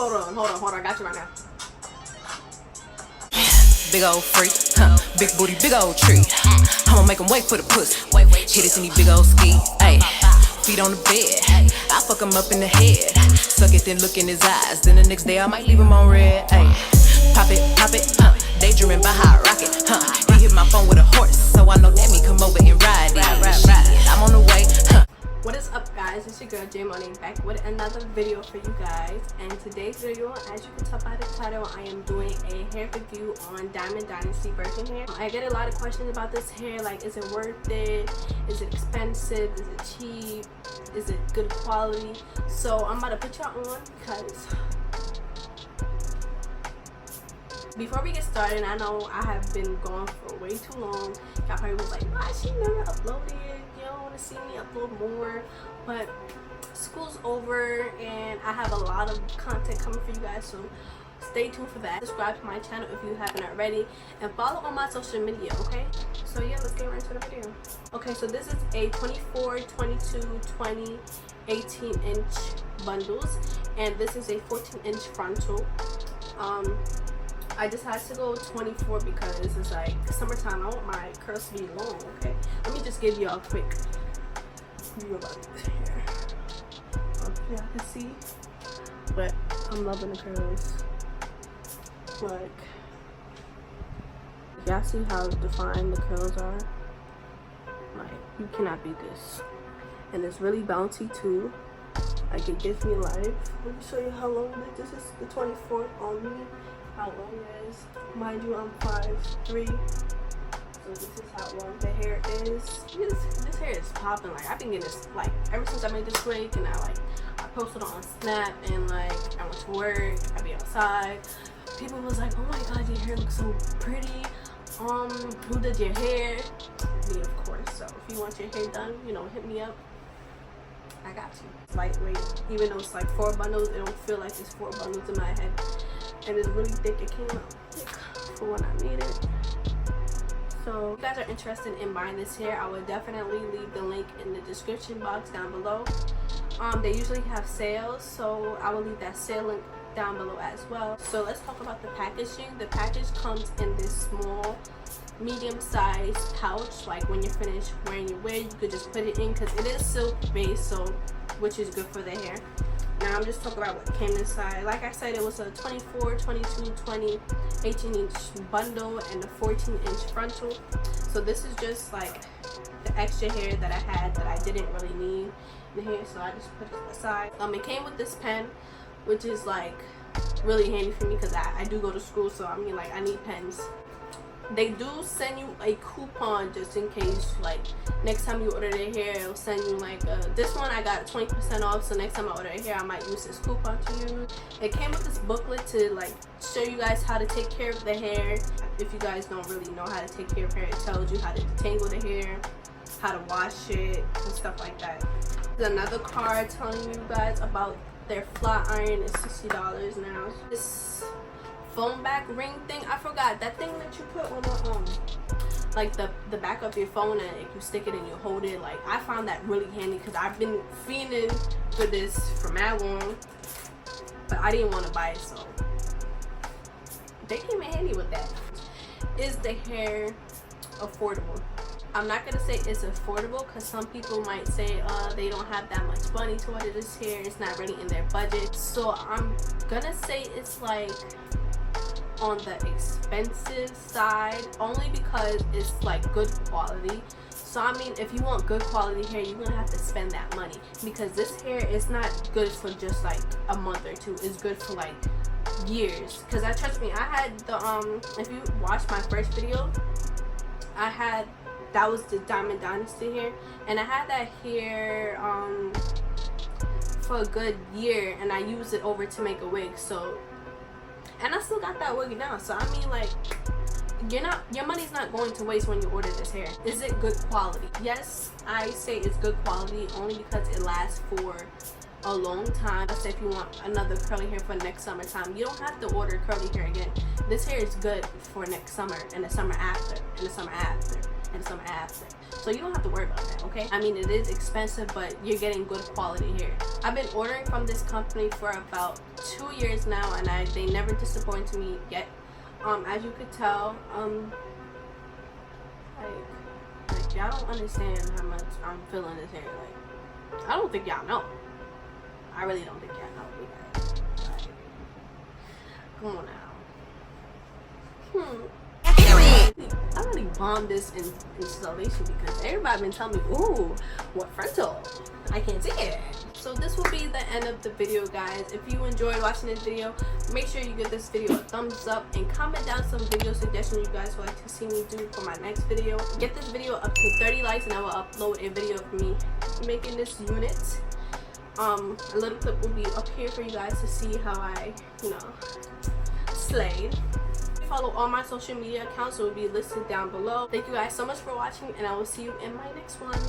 Hold on. I got you right now. Big old freak, big booty, big old tree. I'ma make him wait for the pussy. Hit it in these big old skis, ayy. Feet on the bed, I fuck him up in the head. Suck it, then look in his eyes. Then the next day I might leave him on red, ayy. Pop it, daydreaming by how I rock it, He hit my phone with a horse, so I know that me come over and ride it. I'm on the way, What is up, guys? It's your girl Monaee back with another video for you guys. And today's video, as you can tell by the title, I am doing a hair review on Dynasty virgin hair. I get a lot of questions about this hair, like is it worth it? Is it expensive? Is it cheap? Is it good quality? So I'm about to put y'all on because before we get started, I know I have been gone for way too long. Y'all probably was like, why she never uploaded? You don't want to see me upload more. But school's over and I have a lot of content coming for you guys, so stay tuned for that. Subscribe to my channel if you haven't already, and follow on my social media, okay? So yeah, let's get right into the video. Okay, so this is a 24, 22, 20, 18-inch bundles, and this is a 14-inch frontal. I just had to go 24 because it's like summertime. I want my curls to be long, okay? Let me just give you a quick view about this hair. Y'all can see, but I'm loving the curls. Like, y'all see how defined the curls are? Like, you cannot beat this. And it's really bouncy too. Like, it gives me life. Let me show you how long this is. The 24th on me. How long it is. Mind you, I'm 5'3", so this is how long the hair is. This hair is popping. Like, I've been getting this like ever since I made this wig, and I posted on Snap, and like I went to work, I be outside. People was like, oh my god, your hair looks so pretty. Who did your hair? Me, of course. So if you want your hair done, you know, hit me up. I got you. It's lightweight, even though it's like 4 bundles, it don't feel like it's 4 bundles in my head. And it's really thick. It came out thick for when I made it. So if you guys are interested in buying this hair, I would definitely leave the link in the description box down below. They usually have sales, so I will leave that sale link down below as well. So let's talk about the packaging. The package comes in this small medium-sized pouch. Like when you're finished wearing your wig, you could just put it in because it is silk based, so which is good for the hair. Now I'm just talking about what came inside. Like I said, it was a 24, 22, 20, 18-inch bundle and a 14-inch frontal. So this is just like the extra hair that I had that I didn't really need in the hair, so I just put it aside. It came with this pen, which is like really handy for me because I do go to school, so I mean, like, I need pens. They do send you a coupon just in case, like next time you order their hair, it'll send you like this one I got 20% off, so next time I order a hair I might use this coupon to use. It came with this booklet to like show you guys how to take care of the hair. If you guys don't really know how to take care of hair, it tells you how to detangle the hair, how to wash it and stuff like that. There's another card telling you guys about their flat iron is $60 now. This phone back ring thing, I forgot that thing that you put on the like the back of your phone, and you stick it and you hold it. Like, I found that really handy because I've been fiending for this for mad long, but I didn't want to buy it, so they came in handy with that. Is the hair affordable? I'm not gonna say it's affordable because some people might say they don't have that much money to order this hair, it's not really in their budget. So I'm gonna say it's like on the expensive side, only because it's like good quality. So I mean, if you want good quality hair, you're gonna have to spend that money, because this hair is not good for just like a month or two. It's good for like years. Because trust me, I had the if you watched my first video, that was the Dynasty hair, and I had that hair for a good year, and I used it over to make a wig. So, and I still got that wig now. So I mean, like, your money's not going to waste when you order this hair. Is it good quality? Yes, I say it's good quality only because it lasts for a long time. Let's say if you want another curly hair for next summertime, you don't have to order curly hair again. This hair is good for next summer and the summer after and the summer after and the summer after. so you don't have to worry about that, okay? I mean, it is expensive, but you're getting good quality here. I've been ordering from this company for about 2 years now, and they never disappointed me yet. As you could tell, like y'all don't understand how much I'm feeling this hair. Like, I don't think y'all know. I really don't think y'all know. Like, come on now. I really bombed this installation because everybody been telling me, ooh, what frontal? I can't see it. So this will be the end of the video, guys. If you enjoyed watching this video, make sure you give this video a thumbs up and comment down some video suggestions you guys would like to see me do for my next video. Get this video up to 30 likes and I will upload a video of me making this unit. A little clip will be up here for you guys to see how I, you know, slayed. Follow all my social media accounts, it will be listed down below. Thank you guys so much for watching, and I will see you in my next one.